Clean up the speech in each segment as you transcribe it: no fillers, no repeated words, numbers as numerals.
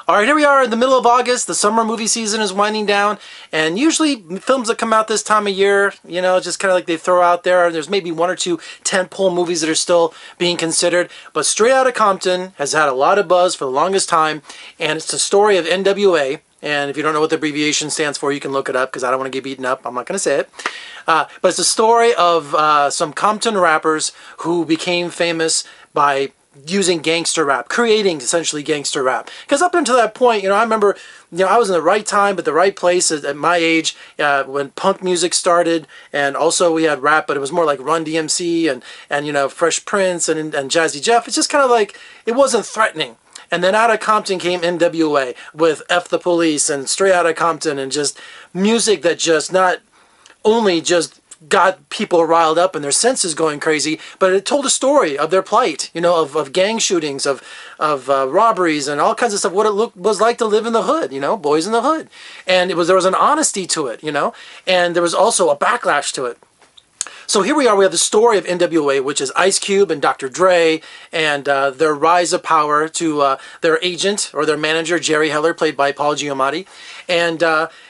All right, here we are in the middle of August. The summer movie season is winding down, and usually films that come out this time of year, you know, just kind of like they throw out there. There's maybe one or two tentpole movies that are still being considered, but Straight Outta Compton has had a lot of buzz for the longest time, and it's the story of N.W.A. And if you don't know what the abbreviation stands for, you can look it up because I don't want to get beaten up. I'm not going to say it. But it's the story of some Compton rappers who became famous by using gangster rap, creating essentially gangster rap. Because up until that point, you know, I remember, you know, I was in the right time, but the right place at my age when punk music started, and also we had rap, but it was more like Run DMC and you know, Fresh Prince and Jazzy Jeff. It's just kind of like, it wasn't threatening. And then out of Compton came N.W.A. with F the Police and Straight Outta Compton, and just music that just not only just got people riled up and their senses going crazy, but it told a story of their plight, you know, of gang shootings, of robberies and all kinds of stuff, what it was like to live in the hood, you know, boys in the hood. And there was an honesty to it, you know, and there was also a backlash to it. So here we are, we have the story of N.W.A., which is Ice Cube and Dr. Dre, and their rise of power to their agent or their manager, Jerry Heller, played by Paul Giamatti. And,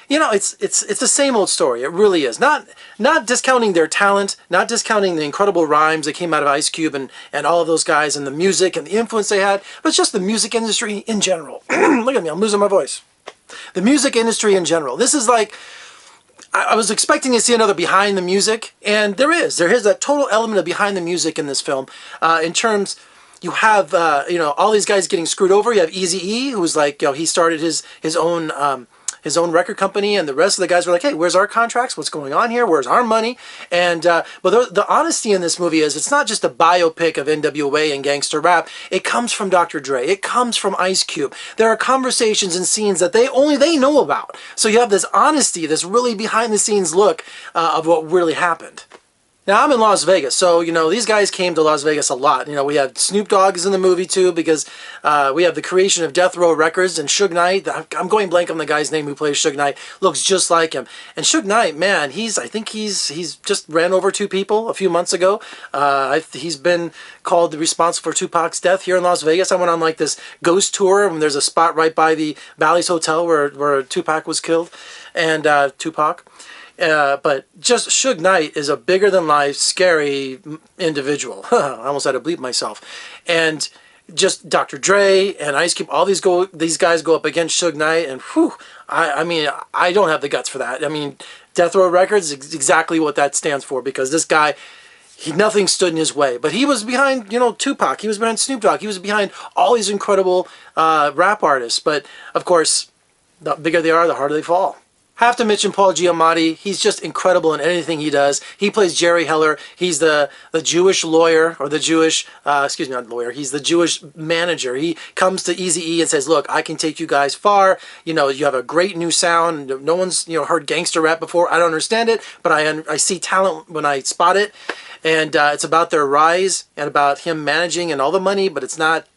you know, it's the same old story. It really is. Not discounting their talent, not discounting the incredible rhymes that came out of Ice Cube and all of those guys and the music and the influence they had, but it's just the music industry in general. Look at me, I'm losing my voice. The music industry in general. This is like, I was expecting to see another behind the music, and there is that total element of behind the music in this film. In terms, you have you know, all these guys getting screwed over. You have Eazy-E, who's like, you know, he started his own record company, and the rest of the guys were like, hey, where's our contracts? What's going on here? Where's our money? And but the honesty in this movie is it's not just a biopic of N.W.A. and gangster rap. It comes from Dr. Dre. It comes from Ice Cube. There are conversations and scenes that only they know about. So you have this honesty, this really behind the scenes look of what really happened. Now, I'm in Las Vegas, so, you know, these guys came to Las Vegas a lot. You know, we have Snoop Dogg is in the movie, too, because we have the creation of Death Row Records, and Suge Knight, I'm going blank on the guy's name who plays Suge Knight, looks just like him. And Suge Knight, man, I think he's just ran over 2 people a few months ago. He's been called responsible for Tupac's death here in Las Vegas. I went on, like, this ghost tour, and there's a spot right by the Bally's Hotel where Tupac was killed, and Tupac. But just Suge Knight is a bigger-than-life, scary individual. I almost had to bleep myself. And just Dr. Dre and Ice Cube, all these guys go up against Suge Knight, and whew, I mean, I don't have the guts for that. I mean, Death Row Records is exactly what that stands for, because this guy, nothing stood in his way. But he was behind, you know, Tupac. He was behind Snoop Dogg. He was behind all these incredible rap artists. But, of course, the bigger they are, the harder they fall. Have to mention Paul Giamatti. He's just incredible in anything he does. He plays Jerry Heller. He's the Jewish lawyer, or the Jewish, excuse me, not lawyer. He's the Jewish manager. He comes to Eazy-E and says, look, I can take you guys far. You know, you have a great new sound. No one's, you know, heard gangster rap before. I don't understand it, but I see talent when I spot it. And it's about their rise and about him managing and all the money, but it's not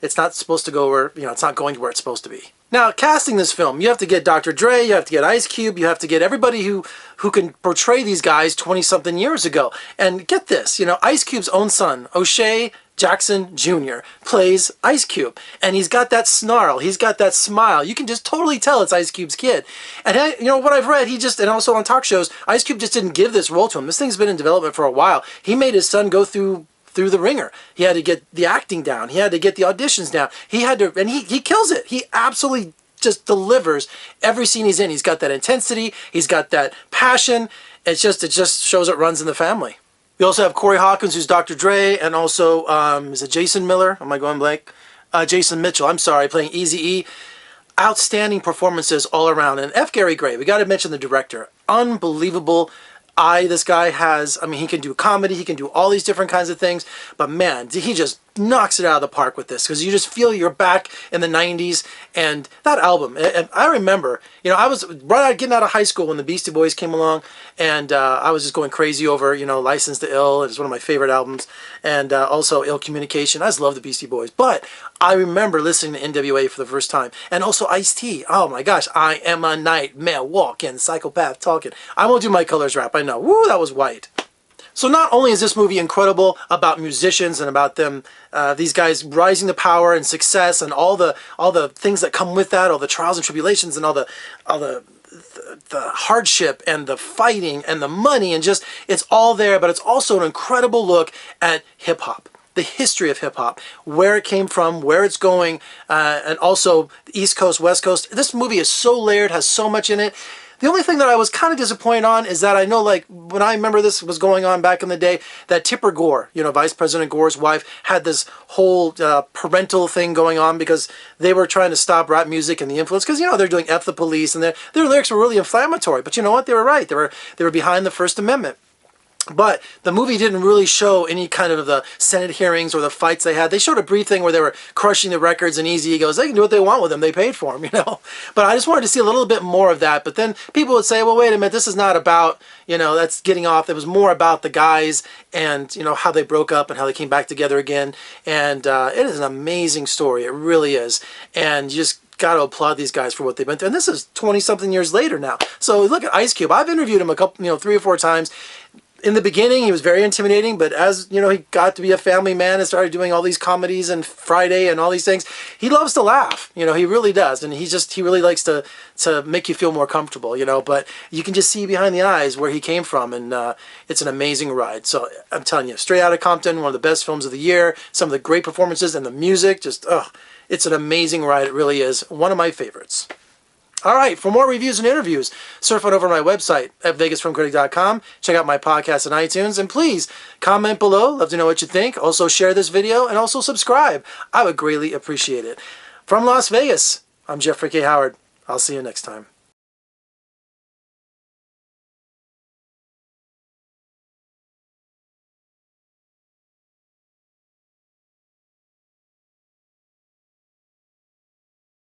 supposed to go where, you know, it's not going to where it's supposed to be. Now, casting this film, you have to get Dr. Dre, you have to get Ice Cube, you have to get everybody who can portray these guys 20-something years ago. And get this, you know, Ice Cube's own son, O'Shea Jackson Jr., plays Ice Cube. And he's got that snarl, he's got that smile. You can just totally tell it's Ice Cube's kid. And, you know, what I've read, and also on talk shows, Ice Cube just didn't give this role to him. This thing's been in development for a while. He made his son go through the ringer. He had to get the acting down. He had to get the auditions down. He had to, and he kills it. He absolutely just delivers every scene he's in. He's got that intensity. He's got that passion. It just shows it runs in the family. We also have Corey Hawkins, who's Dr. Dre, and also, is it Jason Miller? Am I going blank? Jason Mitchell, I'm sorry, playing Eazy-E. Outstanding performances all around. And F. Gary Gray, we got to mention the director. Unbelievable eye this guy has. I mean, he can do comedy, he can do all these different kinds of things, but man, he just knocks it out of the park with this, because you just feel you're back in the 90s. And that album, and I remember, you know, I was getting out of high school when the Beastie Boys came along, and I was just going crazy over, you know, License to Ill. It's one of my favorite albums, and also Ill Communication. I just love the Beastie Boys, but I remember listening to N.W.A. for the first time, and also Ice-T. Oh my gosh, I am a nightmare walking, psychopath talking. I won't do my colors rap, I know. Woo, that was white. So not only is this movie incredible about musicians and about them, these guys rising to power and success and all the things that come with that, all the trials and tribulations and all the hardship and the fighting and the money and just, it's all there, but it's also an incredible look at hip hop. The history of hip hop, where it came from, where it's going, and also the East Coast, West Coast. This movie is so layered, has so much in it. The only thing that I was kind of disappointed on is that I know, like, when I remember this was going on back in the day, that Tipper Gore, you know, Vice President Gore's wife, had this whole parental thing going on because they were trying to stop rap music and the influence, because, you know, they're doing F the police, and their lyrics were really inflammatory. But you know what? They were right. They were behind the First Amendment. But the movie didn't really show any kind of the Senate hearings or the fights they had. They showed a brief thing where they were crushing the records and Eazy goes, they can do what they want with them. They paid for them, you know. But I just wanted to see a little bit more of that. But then people would say, well, wait a minute, this is not about, you know, that's getting off. It was more about the guys and, you know, how they broke up and how they came back together again. And it is an amazing story. It really is. And you just got to applaud these guys for what they've been through. And this is 20-something years later now. So look at Ice Cube. I've interviewed him a couple, you know, 3 or 4 times. In the beginning, he was very intimidating, but as, you know, he got to be a family man and started doing all these comedies and Friday and all these things, he loves to laugh. You know, he really does. And he really likes to make you feel more comfortable, you know, but you can just see behind the eyes where he came from, and it's an amazing ride. So I'm telling you, straight Outta Compton, one of the best films of the year, some of the great performances and the music, just, it's an amazing ride. It really is one of my favorites. All right, for more reviews and interviews, surf on over to my website at vegasfilmcritic.com. Check out my podcast on iTunes, and please comment below. Love to know what you think. Also share this video and also subscribe. I would greatly appreciate it. From Las Vegas, I'm Jeffrey K. Howard. I'll see you next time.